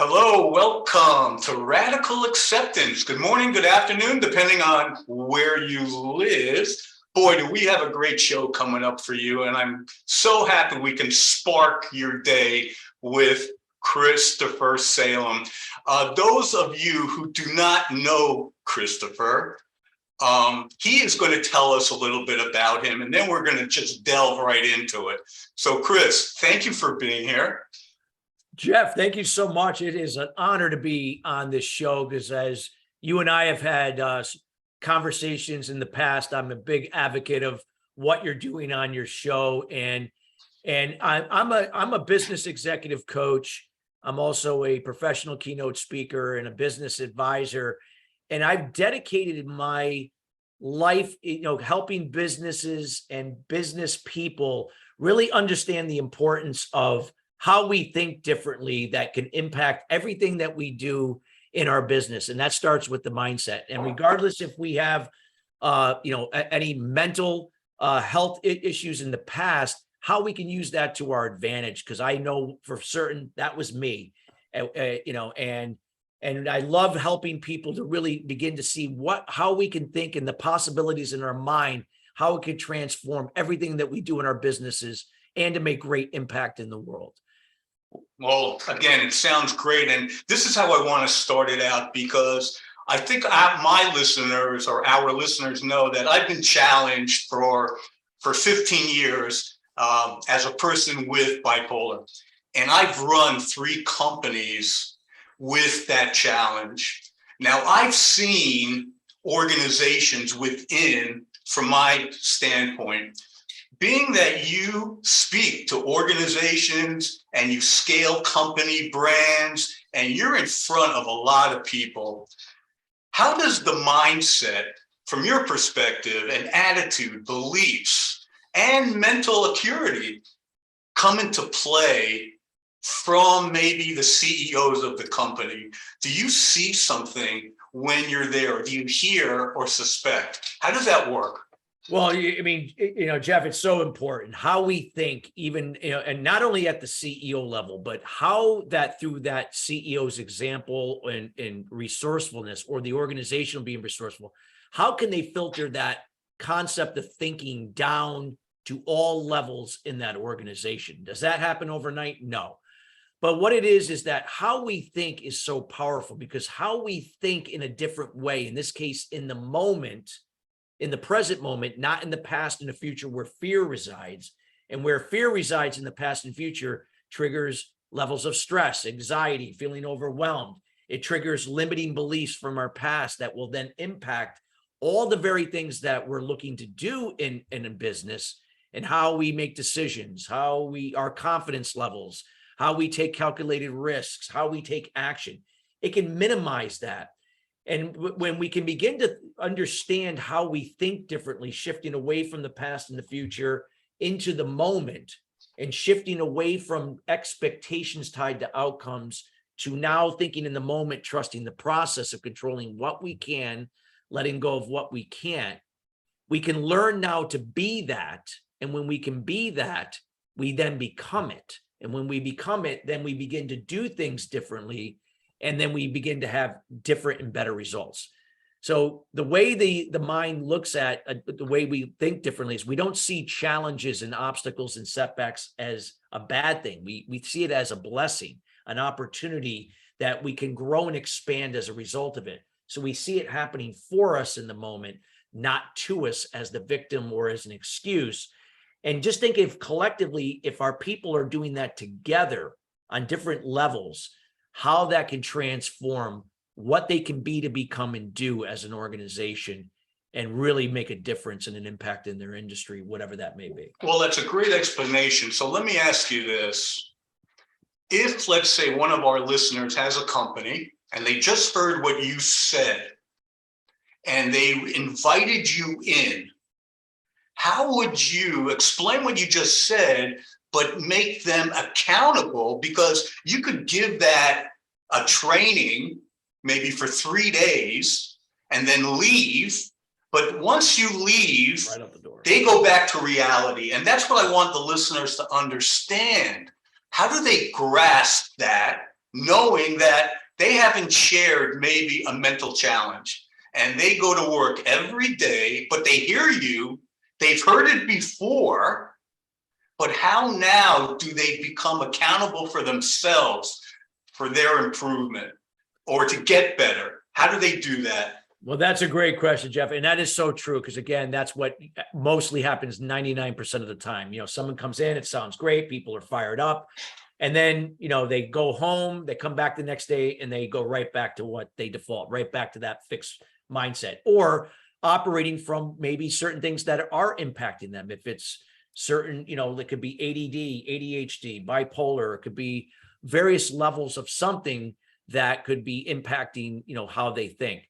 Hello, welcome to Radical Acceptance. Good morning, good afternoon, depending on where you live. Boy, do we have a great show coming up for you, and I'm so happy we can spark your day with Christopher Salem. Those of you who do not know Christopher, he is going to tell us a little bit about him, and then we're going to just delve right into it. So, Chris, thank you for being here. Jeff, thank you so much. It is an honor to be on this show because as you and I have had conversations in the past, I'm a big advocate of what you're doing on your show. And I'm a business executive coach. I'm also a professional keynote speaker and a business advisor. And I've dedicated my life, helping businesses and business people really understand the importance of how we think differently that can impact everything that we do in our business. And that starts with the mindset. And regardless if we have, any mental health issues in the past, how we can use that to our advantage. Because I know for certain that was me, and I love helping people to really begin to see how we can think and the possibilities in our mind, how it can transform everything that we do in our businesses and to make great impact in the world. Well, again, it sounds great. And this is how I want to start it out, because I think my listeners or our listeners know that I've been challenged for 15 years as a person with bipolar. And I've run 3 companies with that challenge. Now, I've seen organizations within, from my standpoint, being that you speak to organizations and you scale company brands and you're in front of a lot of people, how does the mindset, from your perspective, and attitude, beliefs, and mental acuity come into play from maybe the CEOs of the company? Do you see something when you're there? Or do you hear or suspect? How does that work? Well, Jeff, it's so important how we think, even, and not only at the CEO level, but how that through that CEO's example and resourcefulness, or the organization being resourceful, how can they filter that concept of thinking down to all levels in that organization? Does that happen overnight? No. But what it is that how we think is so powerful, because how we think in a different way, in this case, in the moment, in the present moment, not in the past and the future, where fear resides. And where fear resides in the past and future triggers levels of stress, anxiety, feeling overwhelmed. It triggers limiting beliefs from our past that will then impact all the very things that we're looking to do in a business, and how we make decisions, our confidence levels, how we take calculated risks, how we take action. It can minimize that. And when we can begin to understand how we think differently, shifting away from the past and the future into the moment, and shifting away from expectations tied to outcomes to now thinking in the moment, trusting the process of controlling what we can, letting go of what we can't, we can learn now to be that. And when we can be that, we then become it. And when we become it, then we begin to do things differently. And then we begin to have different and better results. So the way the mind looks at the way we think differently is we don't see challenges and obstacles and setbacks as a bad thing. We see it as a blessing, an opportunity that we can grow and expand as a result of it. So we see it happening for us in the moment, not to us as the victim or as an excuse. And just think, if collectively, if our people are doing that together on different levels, how that can transform what they can be to become and do as an organization, and really make a difference and an impact in their industry, whatever that may be. Well, that's a great explanation. So let me ask you this. If, let's say, one of our listeners has a company and they just heard what you said and they invited you in, how would you explain what you just said, but make them accountable? Because you could give that a training maybe for 3 days and then leave. But once you leave, Right out the door, they go back to reality. And that's what I want the listeners to understand. How do they grasp that? knowing that they haven't shared maybe a mental challenge, and they go to work every day, but they hear you, they've heard it before, but how now do they become accountable for themselves for their improvement or to get better? How do they do that? Well, that's a great question, Jeff. And that is so true. Because again, that's what mostly happens 99% of the time. Someone comes in, it sounds great. People are fired up. And then, they go home, they come back the next day and they go right back to what they default, right back to that fixed mindset, or operating from maybe certain things that are impacting them. If it's certain, it could be ADD, ADHD, bipolar, it could be various levels of something that could be impacting, how they think.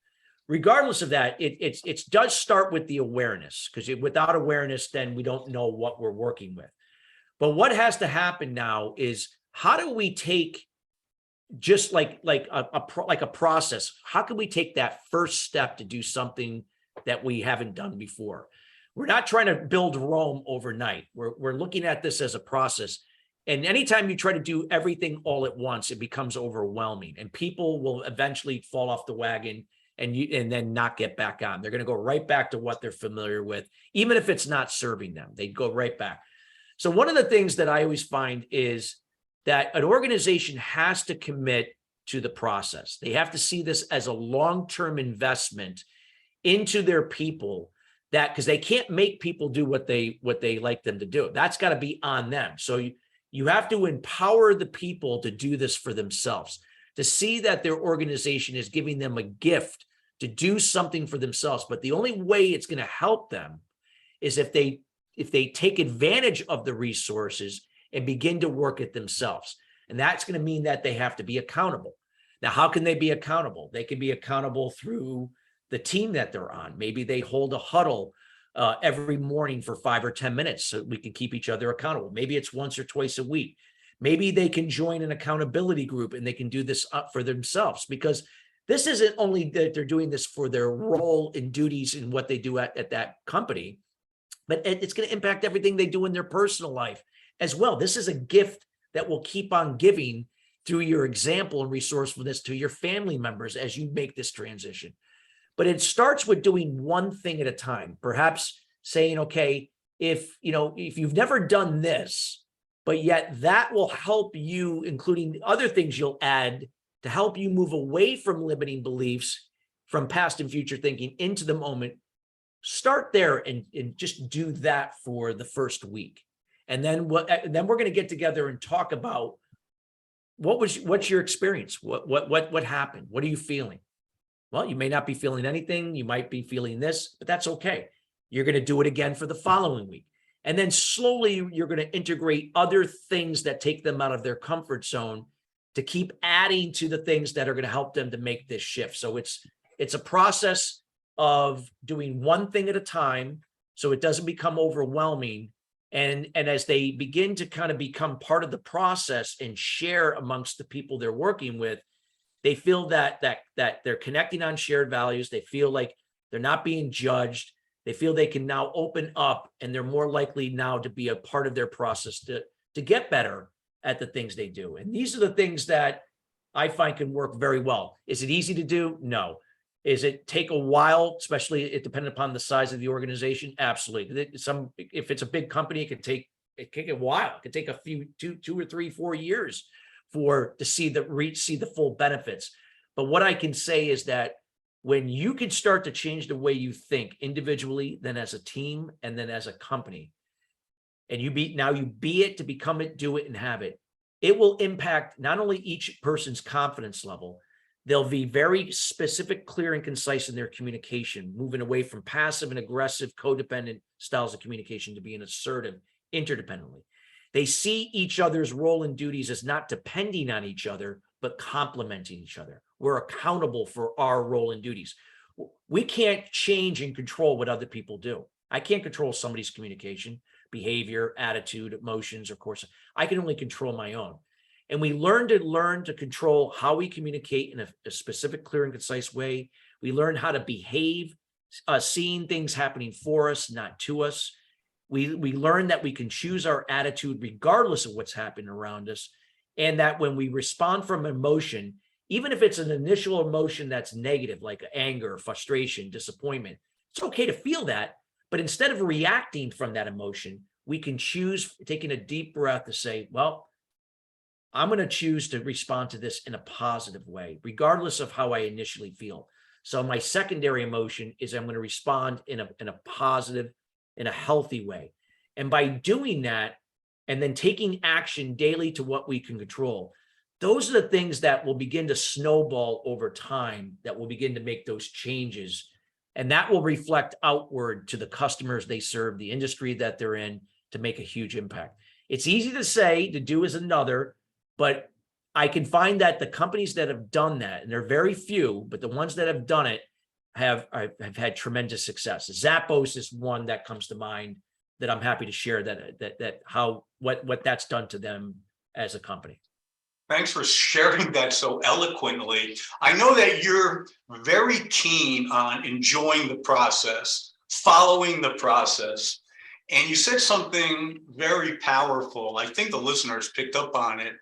Regardless of that, it does start with the awareness, because without awareness, then we don't know what we're working with. But what has to happen now is, how do we take, just like a process, how can we take that first step to do something that we haven't done before? We're not trying to build Rome overnight. We're looking at this as a process. And anytime you try to do everything all at once, it becomes overwhelming, and people will eventually fall off the wagon and then not get back on. They're going to go right back to what they're familiar with, even if it's not serving them. They go right back. So one of the things that I always find is that an organization has to commit to the process. They have to see this as a long-term investment into their people, because they can't make people do what they like them to do. That's got to be on them. So you have to empower the people to do this for themselves, to see that their organization is giving them a gift to do something for themselves. But the only way it's going to help them is if they take advantage of the resources and begin to work it themselves. And that's going to mean that they have to be accountable. Now, how can they be accountable? They can be accountable through the team that they're on. Maybe they hold a huddle every morning for 5 or 10 minutes so we can keep each other accountable. Maybe it's once or twice a week. Maybe they can join an accountability group and they can do this up for themselves, because this isn't only that they're doing this for their role and duties in what they do at that company, but it's going to impact everything they do in their personal life as well. This is a gift that will keep on giving through your example and resourcefulness to your family members as you make this transition. But it starts with doing one thing at a time. Perhaps saying, okay, if you've never done this, but yet that will help you, including other things you'll add to help you move away from limiting beliefs, from past and future thinking into the moment. Start there and just do that for the first week. And then we're going to get together and talk about what's your experience? What happened? What are you feeling? Well, you may not be feeling anything. You might be feeling this, but that's okay. You're going to do it again for the following week. And then slowly you're going to integrate other things that take them out of their comfort zone to keep adding to the things that are going to help them to make this shift. So it's a process of doing one thing at a time, so it doesn't become overwhelming. And as they begin to kind of become part of the process and share amongst the people they're working with, they feel that they're connecting on shared values. They feel like they're not being judged. They feel they can now open up, and they're more likely now to be a part of their process to get better at the things they do. And these are the things that I find can work very well. Is it easy to do? No. Is it take a while, especially it depending upon the size of the organization? Absolutely. If it's a big company, it could take a while. It could take a few, 2 or 3, 4 years to see the full benefits. But what I can say is that when you can start to change the way you think individually, then as a team, and then as a company, and you be it to become it, do it, and have it, it will impact not only each person's confidence level. They'll be very specific, clear, and concise in their communication, moving away from passive and aggressive codependent styles of communication to being assertive interdependently. They see each other's role and duties as not depending on each other, but complementing each other. We're accountable for our role and duties. We can't change and control what other people do. I can't control somebody's communication, behavior, attitude, emotions, or course. I can only control my own. And we learn to control how we communicate in a specific, clear, and concise way. We learn how to behave, seeing things happening for us, not to us. We learn that we can choose our attitude regardless of what's happening around us. And that when we respond from emotion, even if it's an initial emotion that's negative, like anger, frustration, disappointment, it's okay to feel that. But instead of reacting from that emotion, we can choose taking a deep breath to say, well, I'm going to choose to respond to this in a positive way, regardless of how I initially feel. So my secondary emotion is I'm going to respond in a positive, in a healthy way. And by doing that, and then taking action daily to what we can control, those are the things that will begin to snowball over time, that will begin to make those changes. And that will reflect outward to the customers they serve, the industry that they're in, to make a huge impact. It's easy to say, to do is another, but I can find that the companies that have done that, and they're very few, but the ones that have done it have had tremendous success. Zappos is one that comes to mind that I'm happy to share what that's done to them as a company. Thanks for sharing that so eloquently. I know that you're very keen on enjoying the process, following the process, and you said something very powerful. I think the listeners picked up on it.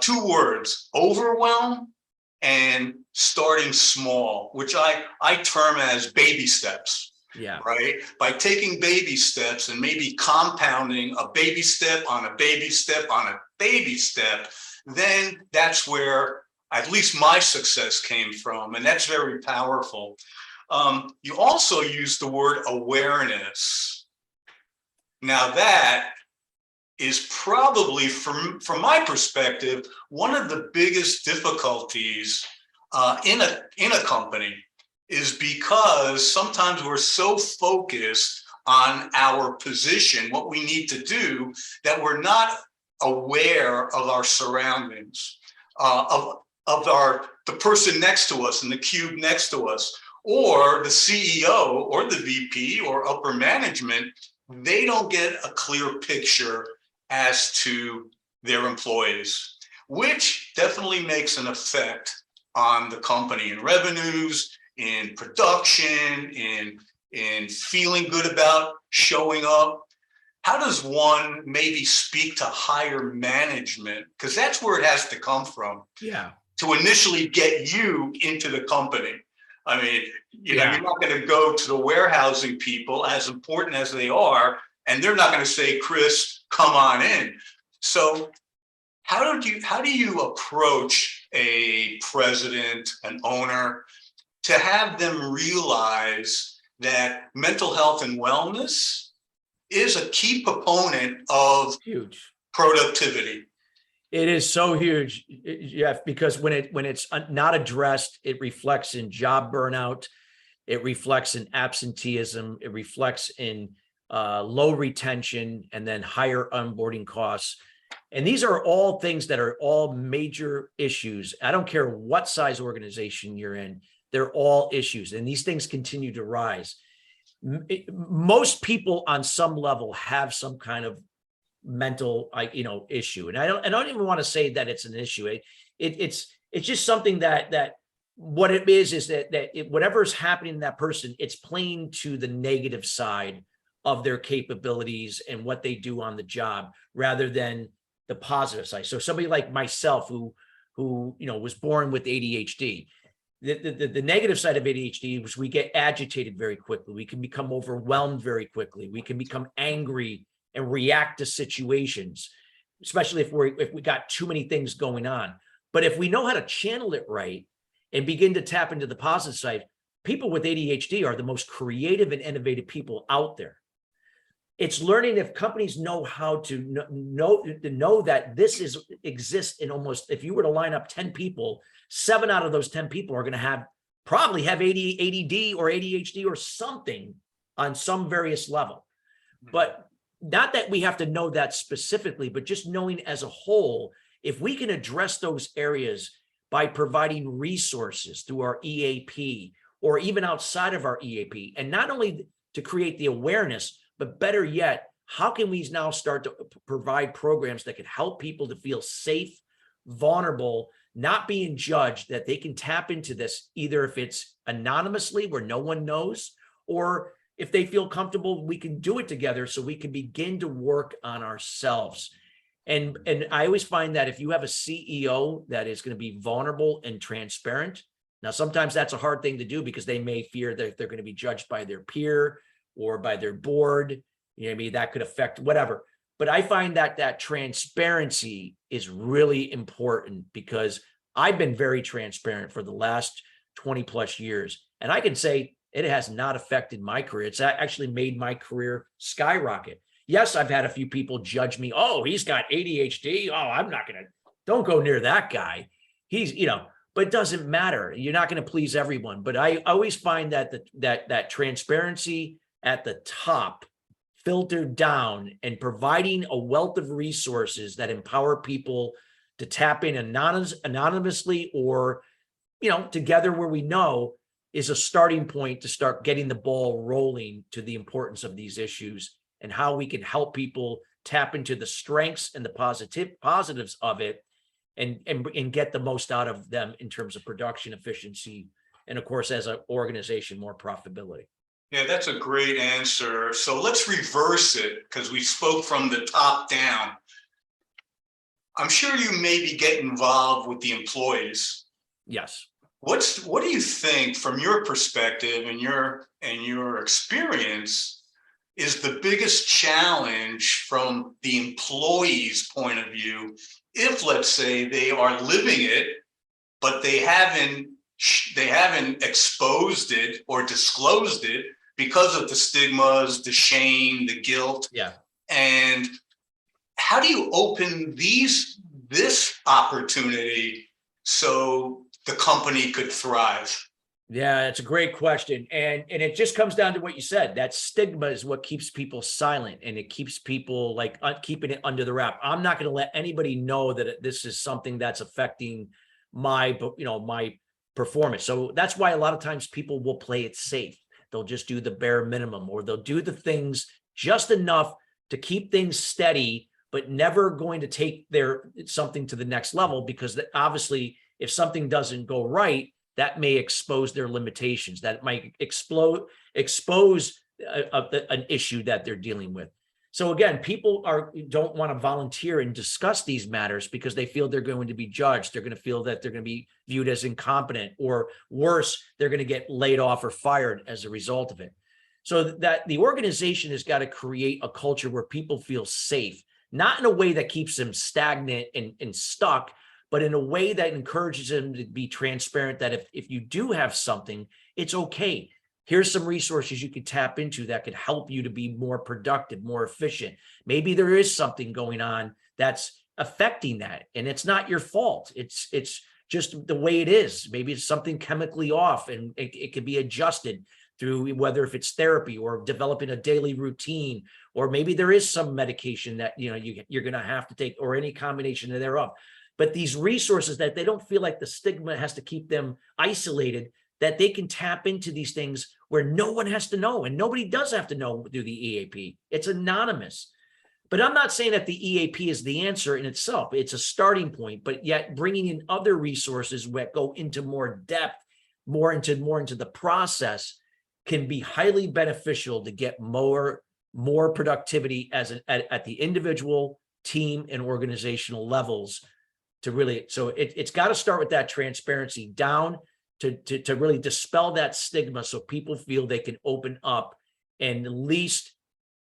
2 words: overwhelm and starting small, which I term as baby steps. Yeah. Right. By taking baby steps and maybe compounding a baby step on a baby step on a baby step, then that's where at least my success came from. And that's very powerful. You also used the word awareness. Now that is probably, from my perspective, one of the biggest difficulties in a company, is because sometimes we're so focused on our position, what we need to do, that we're not aware of our surroundings, of the person next to us in the cube next to us, or the CEO or the VP or upper management. They don't get a clear picture as to their employees, which definitely makes an effect on the company in revenues, in production, in feeling good about showing up. How does one maybe speak to higher management? Because that's where it has to come from. Yeah. To initially get you into the company. I mean, you're not going to go to the warehousing people, as important as they are, and they're not going to say, Chris, come on in. So how do you approach a president, an owner, to have them realize that mental health and wellness is a key component of productivity? It is so huge, Jeff, because when it's not addressed, it reflects in job burnout, it reflects in absenteeism, it reflects in low retention, and then higher onboarding costs. And these are all things that are all major issues. I don't care what size organization you're in. They're all issues, and these things continue to rise. Most people on some level have some kind of mental, issue, and I don't even want to say that it's an issue. It's just something that what it is that whatever is happening in that person, it's playing to the negative side of their capabilities and what they do on the job, rather than the positive side. So somebody like myself, who was born with ADHD. The negative side of ADHD was we get agitated very quickly. We can become overwhelmed very quickly. We can become angry and react to situations, especially if we got too many things going on. But if we know how to channel it right and begin to tap into the positive side, people with ADHD are the most creative and innovative people out there. It's learning, if companies know how to know that this exists in almost, if you were to line up 10 people, 7 out of those 10 people are going to probably have ADD or ADHD or something on some various level. But not that we have to know that specifically, but just knowing as a whole, if we can address those areas by providing resources through our EAP or even outside of our EAP, and not only to create the awareness, but better yet, how can we now start to provide programs that can help people to feel safe, vulnerable, not being judged, that they can tap into this, either if it's anonymously where no one knows, or if they feel comfortable, we can do it together so we can begin to work on ourselves. And I always find that if you have a CEO that is going to be vulnerable and transparent, now sometimes that's a hard thing to do because they may fear that they're going to be judged by their peer or by their board. You know, maybe that could affect whatever. But I find that that transparency is really important because I've been very transparent for the last 20 plus years. And I can say it has not affected my career. It's actually made my career skyrocket. Yes, I've had a few people judge me. Oh, he's got ADHD. Oh, I'm not going to, don't go near that guy. He's, you know, but it doesn't matter. You're not going to please everyone. But I always find that that transparency at the top, filtered down, and providing a wealth of resources that empower people to tap in anonymously or, you know, together where we know, is a starting point to start getting the ball rolling to the importance of these issues and how we can help people tap into the strengths and the positives of it and get the most out of them in terms of production efficiency. And of course, as an organization, more profitability. Yeah, that's a great answer. So let's reverse it because we spoke from the top down. I'm sure you maybe get involved with the employees. Yes. What do you think from your perspective and your experience is the biggest challenge from the employee's point of view if, let's say, they are living it, but they haven't exposed it or disclosed it because of the stigmas, the shame, the guilt. Yeah. And how do you open this opportunity so the company could thrive? Yeah, it's a great question. And it just comes down to what you said. That stigma is what keeps people silent, and it keeps people like keeping it under the wrap. I'm not going to let anybody know that this is something that's affecting my, you know, my performance. So that's why a lot of times people will play it safe. They'll just do the bare minimum, or they'll do the things just enough to keep things steady, but never going to take something to the next level, because obviously if something doesn't go right, that may expose their limitations, that might expose an issue that they're dealing with. So again, people don't want to volunteer and discuss these matters because they feel they're going to be judged. They're going to feel that they're going to be viewed as incompetent, or worse, they're going to get laid off or fired as a result of it. So that the organization has got to create a culture where people feel safe, not in a way that keeps them stagnant and stuck, but in a way that encourages them to be transparent, that if you do have something, it's okay. Here's some resources you could tap into that could help you to be more productive, more efficient. Maybe there is something going on that's affecting that, and it's not your fault. It's just the way it is. Maybe it's something chemically off, and it can be adjusted through whether if it's therapy or developing a daily routine, or maybe there is some medication that you're going to have to take, or any combination thereof. But these resources that they don't feel like the stigma has to keep them isolated, that they can tap into these things where no one has to know, and nobody does have to know through the EAP. It's anonymous. But I'm not saying that the EAP is the answer in itself. It's a starting point, but yet bringing in other resources that go into more depth, more into the process, can be highly beneficial to get more productivity at the individual, team, and organizational levels. To really, so it's got to start with that transparency down to really dispel that stigma, so people feel they can open up and at least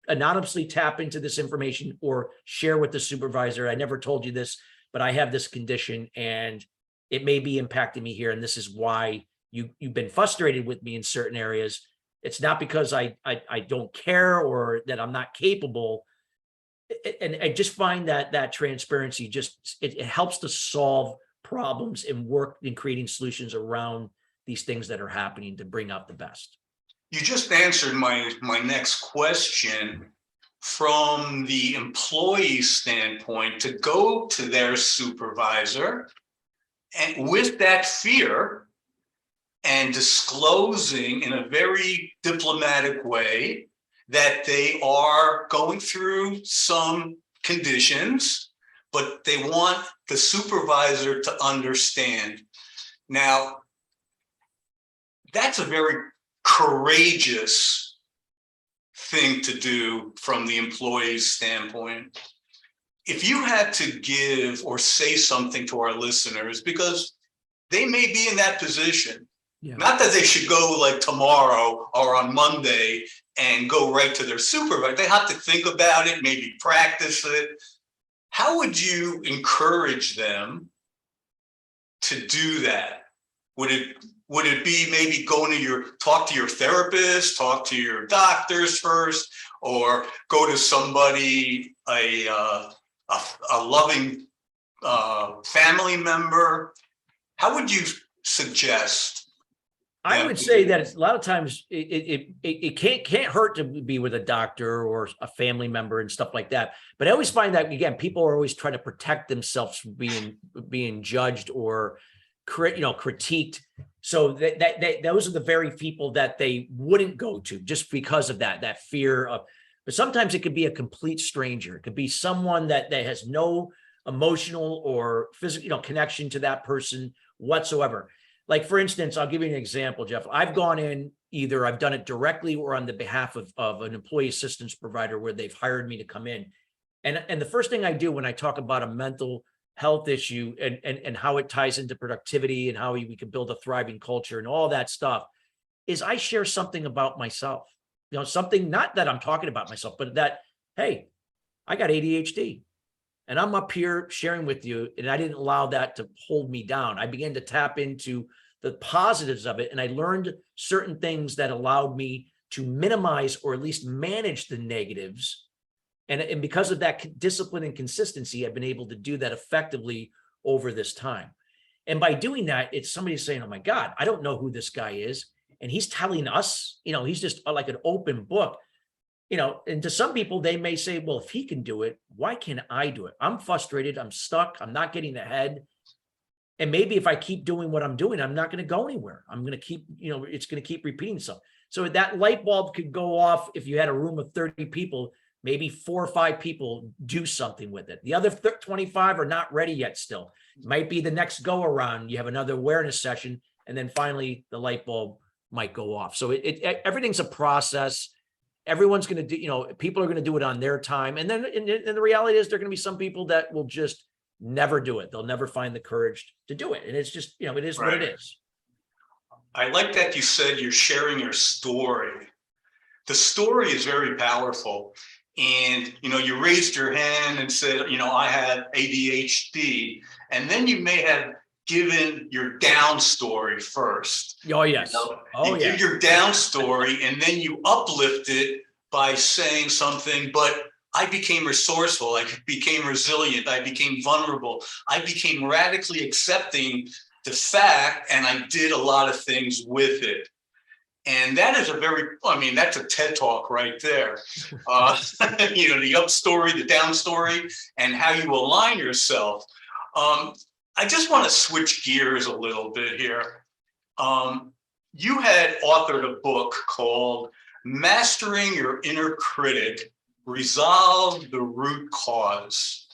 anonymously tap into this information or share with the supervisor. I never told you this, but I have this condition and it may be impacting me here, and this is why you've been frustrated with me in certain areas. It's not because I don't care or that I'm not capable. And I just find that transparency it helps to solve problems and work in creating solutions around these things that are happening to bring out the best. You just answered my next question. From the employee standpoint, to go to their supervisor and with that fear and disclosing in a very diplomatic way that they are going through some conditions, but they want the supervisor to understand. Now, that's a very courageous thing to do from the employee's standpoint. if you had to give or say something to our listeners, because they may be in that position, Yeah. not that they should go like tomorrow or on Monday and go right to their supervisor. They have to think about it, maybe practice it. How would you encourage them to do that? Would it be maybe going to talk to your therapist, talk to your doctors first, or go to somebody, a loving family member? How would you suggest? I would say that it's a lot of times it can't hurt to be with a doctor or a family member and stuff like that. But I always find that, again, people are always trying to protect themselves from being judged or critiqued. So those are the very people that they wouldn't go to, just because of that fear of. But sometimes it could be a complete stranger. It could be someone that has no emotional or physical connection to that person whatsoever. Like, for instance, I'll give you an example, Jeff. I've gone in, either I've done it directly or on the behalf of an employee assistance provider where they've hired me to come in. And the first thing I do when I talk about a mental health issue and how it ties into productivity and how we can build a thriving culture and all that stuff is I share something about myself. Something, not that I'm talking about myself, but that, hey, I got ADHD. And I'm up here sharing with you, and I didn't allow that to hold me down. I began to tap into the positives of it, and I learned certain things that allowed me to minimize or at least manage the negatives. And because of that discipline and consistency, I've been able to do that effectively over this time. And by doing that, it's somebody saying, oh my God, I don't know who this guy is. And he's telling us, he's just like an open book. And to some people, they may say, well, if he can do it, why can't I do it? I'm frustrated. I'm stuck. I'm not getting ahead. And maybe if I keep doing what I'm doing, I'm not going to go anywhere. I'm going to keep, it's going to keep repeating itself. So that light bulb could go off if you had a room of 30 people, maybe 4 or 5 people do something with it. The other 25 are not ready yet still. It might be the next go around. You have another awareness session, and then finally the light bulb might go off. So everything's a process. Everyone's going to do, people are going to do it on their time. And then and the reality is there are going to be some people that will just never do it. They'll never find the courage to do it. And it's just, it is what it is. I like that you said you're sharing your story. The story is very powerful. And, you raised your hand and said, I have ADHD. And then you may have given your down story first. Oh, yes. You give your down story and then you uplift it by saying something, but I became resourceful. I became resilient. I became vulnerable. I became radically accepting the fact, and I did a lot of things with it. And that is that's a TED talk right there. The up story, the down story, and how you align yourself. I just want to switch gears a little bit here. You had authored a book called Mastering Your Inner Critic, Resolve the Root Cause.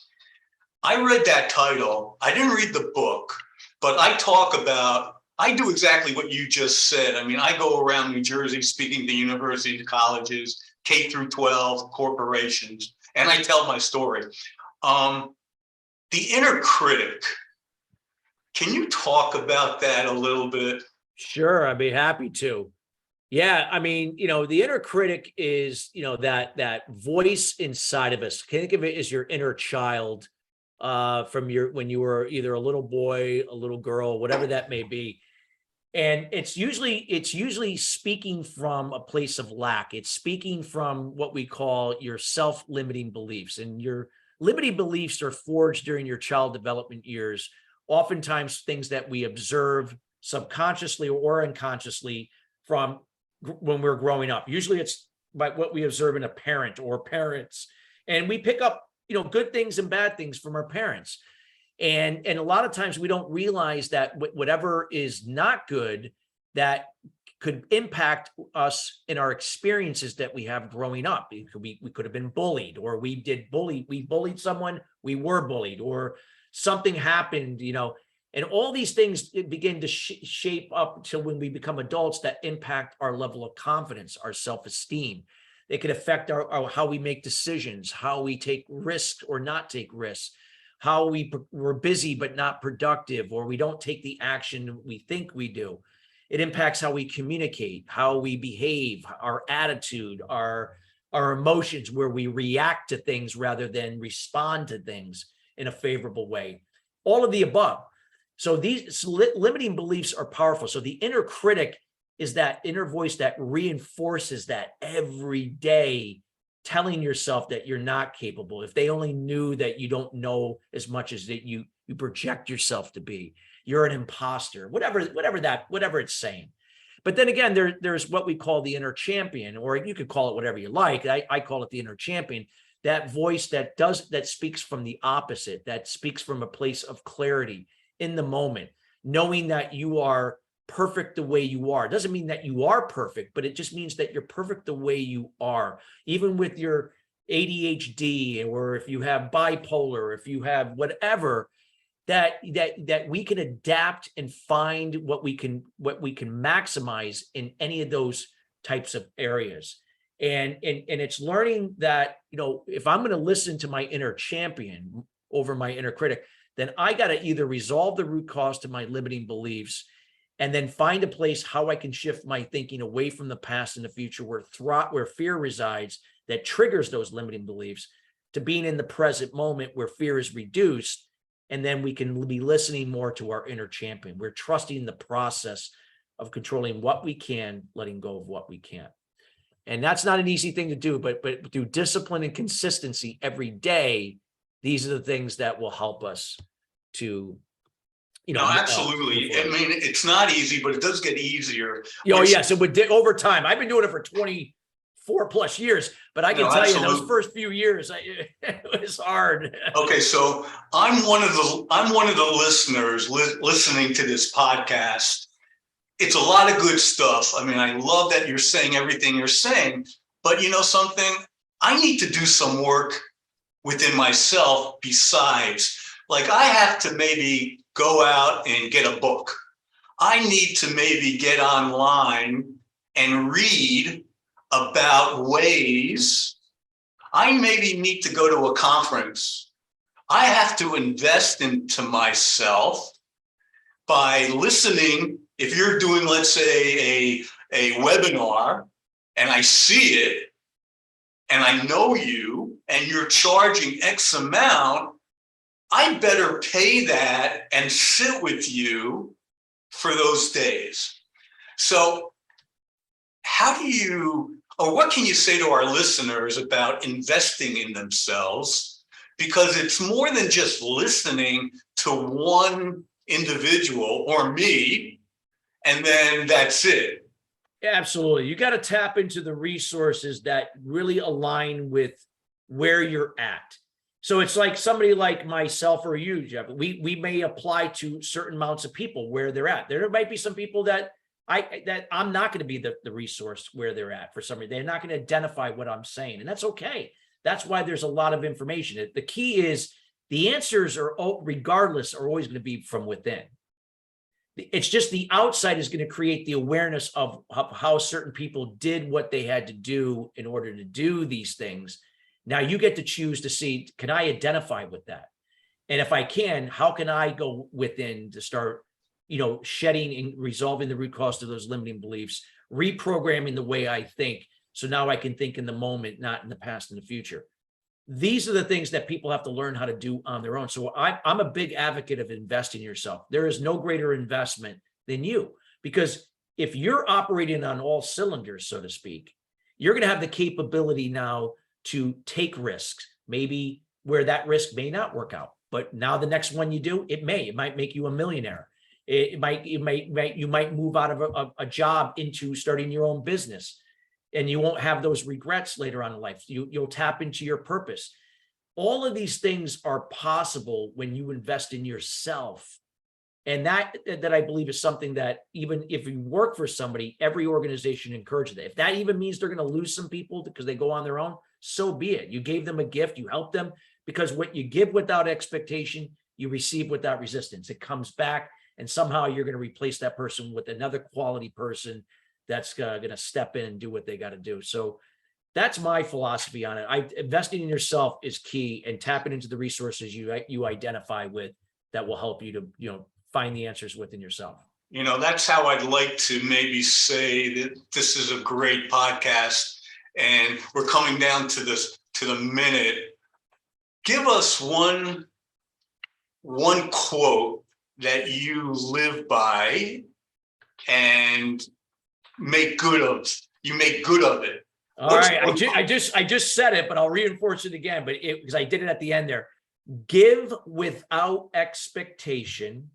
I read that title. I didn't read the book, but I do exactly what you just said. I go around New Jersey speaking to universities, colleges, K through 12, corporations, and I tell my story. The inner critic. Can you talk about that a little bit? Sure, I'd be happy to. Yeah, the inner critic is, that voice inside of us. Think of it as your inner child from when you were either a little boy, a little girl, whatever that may be. And it's usually speaking from a place of lack. It's speaking from what we call your self-limiting beliefs. And your limiting beliefs are forged during your child development years. Oftentimes things that we observe subconsciously or unconsciously from when we're growing up. Usually it's by what we observe in a parent or parents. And we pick up, good things and bad things from our parents. And a lot of times we don't realize that whatever is not good, that could impact us in our experiences that we have growing up. We could have been bullied, or we bullied someone, we were bullied, or something happened, and all these things begin to shape up until when we become adults that impact our level of confidence, our self-esteem. They could affect our how we make decisions, how we take risks or not take risks, how we're busy but not productive, or we don't take the action we think we do. It impacts how we communicate, how we behave, our attitude, our emotions, where we react to things rather than respond to things in a favorable way. All of the above. So these limiting beliefs are powerful. So the inner critic is that inner voice that reinforces that every day, telling yourself that you're not capable. If they only knew that you don't know as much as that you project yourself to be, you're an imposter, whatever it's saying. But then again, there's what we call the inner champion, or you could call it whatever you like. I call it the inner champion, that voice that speaks from the opposite, that speaks from a place of clarity in the moment, knowing that you are perfect the way you are. It doesn't mean that you are perfect, but it just means that you're perfect the way you are, even with your ADHD, or if you have bipolar, if you have whatever, that we can adapt and find what we can maximize in any of those types of areas. And it's learning that, if I'm going to listen to my inner champion over my inner critic, then I got to either resolve the root cause to my limiting beliefs, and then find a place how I can shift my thinking away from the past and the future, where fear resides, that triggers those limiting beliefs, to being in the present moment where fear is reduced. And then we can be listening more to our inner champion. We're trusting the process of controlling what we can, letting go of what we can't. And that's not an easy thing to do, but through discipline and consistency every day, these are the things that will help us to, No, absolutely. I mean, it's not easy, but it does get easier. Oh, yes. It would over time. I've been doing it for 24 plus years, but I can tell you those first few years, it was hard. Okay. So I'm one of the listeners listening to this podcast. It's a lot of good stuff. I mean, I love that you're saying everything you're saying, but you know something, I need to do some work within myself besides, like, I have to maybe go out and get a book. I need to maybe get online and read about ways. I maybe need to go to a conference. I have to invest into myself by listening. If you're doing, let's say, a webinar, and I see it, and I know you, and you're charging X amount, I better pay that and sit with you for those days. So what can you say to our listeners about investing in themselves? Because it's more than just listening to one individual or me, and then that's it. Absolutely. You got to tap into the resources that really align with where you're at. So it's like somebody like myself or you, Jeff, we may apply to certain amounts of people where they're at. There might be some people that I'm not going to be the resource where they're at for some reason. They're not going to identify what I'm saying, and that's okay. That's why there's a lot of information. The key is the answers are, regardless, are always going to be from within. It's just the outside is going to create the awareness of how certain people did what they had to do in order to do these things. Now you get to choose to see, can I identify with that? And if I can, how can I go within to start, shedding and resolving the root cause of those limiting beliefs, reprogramming the way I think. So now I can think in the moment, not in the past and the future. These are the things that people have to learn how to do on their own. So I'm a big advocate of investing in yourself. There is no greater investment than you, because if you're operating on all cylinders, so to speak, you're going to have the capability now to take risks, maybe where that risk may not work out. But now the next one you do, it might make you a millionaire. You might move out of a job into starting your own business, and you won't have those regrets later on in life. You'll tap into your purpose. All of these things are possible when you invest in yourself. And that I believe is something that, even if you work for somebody, every organization encourages that. If that even means they're going to lose some people because they go on their own, so be it. You gave them a gift, you helped them, because what you give without expectation, you receive without resistance. It comes back, and somehow you're going to replace that person with another quality person that's going to step in and do what they got to do. So That's my philosophy on it. Investing in yourself is key, and tapping into the resources you identify with that will help you to, find the answers within yourself. That's how I'd like to maybe say that this is a great podcast, and we're coming down to the minute. Give us one quote that you live by and make good of. You make good of it. All right, I just said it, but I'll reinforce it again. But because I did it at the end there, give without expectation,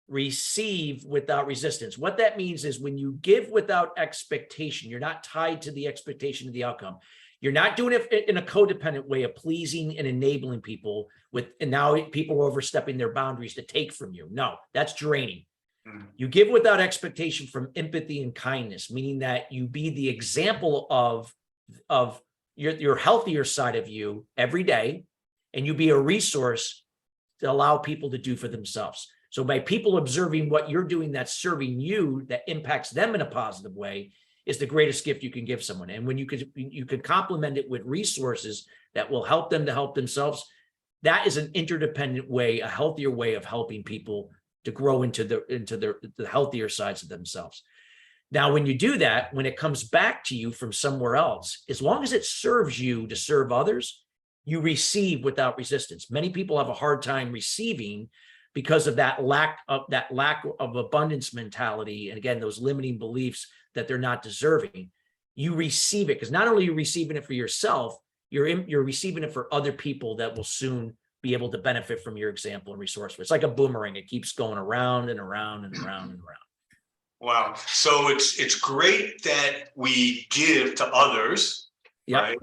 receive without resistance. What that means is when you give without expectation, you're not tied to the expectation of the outcome. You're not doing it in a codependent way of pleasing and enabling people and now people are overstepping their boundaries to take from you. No, that's draining. You give without expectation from empathy and kindness, meaning that you be the example of your healthier side of you every day, and you be a resource to allow people to do for themselves. So by people observing what you're doing that's serving you, that impacts them in a positive way, is the greatest gift you can give someone. And when you could complement it with resources that will help them to help themselves, that is an interdependent way, a healthier way of helping people to grow into the healthier sides of themselves. Now, when you do that, when it comes back to you from somewhere else, as long as it serves you to serve others, you receive without resistance. Many people have a hard time receiving because of that lack of abundance mentality. And again, those limiting beliefs that they're not deserving. You receive it because not only are you receiving it for yourself, you're receiving it for other people that will soon be able to benefit from your example and resourceful. It's like a boomerang. It keeps going around and around and around and around. Wow. So it's great that we give to others, Yep. right?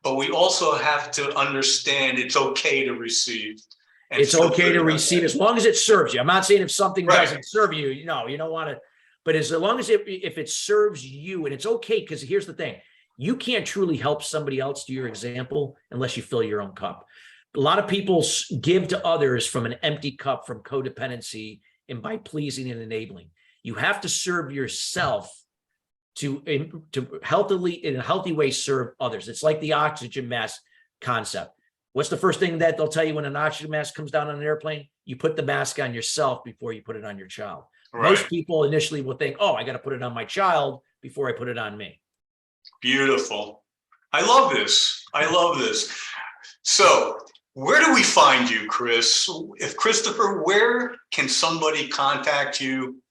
But we also have to understand it's okay to receive. And it's okay to receive as long as it serves you. I'm not saying if something doesn't serve you, you don't want to, but as long as if it serves you, and it's okay, because here's the thing, you can't truly help somebody else do your example unless you fill your own cup. A lot of people give to others from an empty cup, from codependency, and by pleasing and enabling. You have to serve yourself to healthily, in a healthy way, serve others. It's like the oxygen mask concept. What's the first thing that they'll tell you when an oxygen mask comes down on an airplane? You put the mask on yourself before you put it on your child. Right. Most people initially will think, oh, I got to put it on my child before I put it on me. Beautiful. I love this. So where do we find you, Chris? Christopher, where can somebody contact you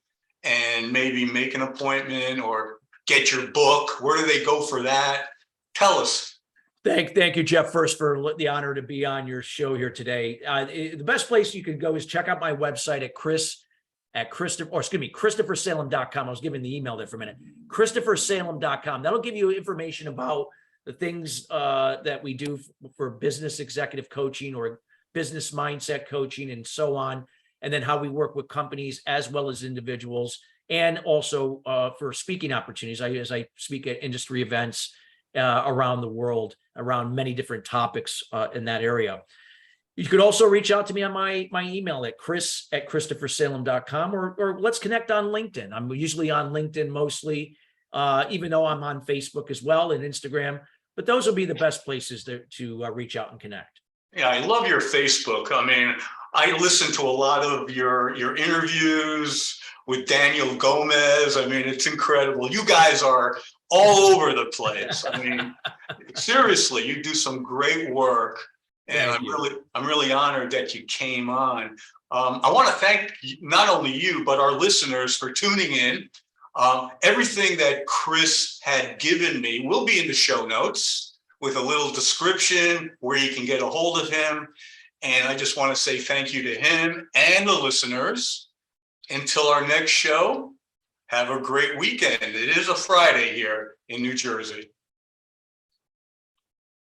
and maybe make an appointment or get your book? Where do they go for that? Tell us. Thank you, Jeff, first for the honor to be on your show here today. The best place you can go is check out my website at ChristopherSalem.com. I was giving the email there for a minute. ChristopherSalem.com. That'll give you information about the things that we do for business executive coaching or business mindset coaching and so on. And then how we work with companies as well as individuals, and also for speaking opportunities. As I speak at industry events around the world, around many different topics in that area. You could also reach out to me on my email at chris@ChristopherSalem.com, or let's connect on LinkedIn. I'm usually on LinkedIn mostly, even though I'm on Facebook as well and Instagram, but those will be the best places to reach out and connect. Yeah, I love your Facebook. I mean, I listen to a lot of your interviews with Daniel Gomez. I mean, it's incredible. You guys are all over the place. I mean, seriously, you do some great work. And I'm really honored that you came on. I want to thank not only you, but our listeners for tuning in. Everything that Chris had given me will be in the show notes with a little description where you can get a hold of him. And I just want to say thank you to him and the listeners. Until our next show, have a great weekend. It is a Friday here in New Jersey.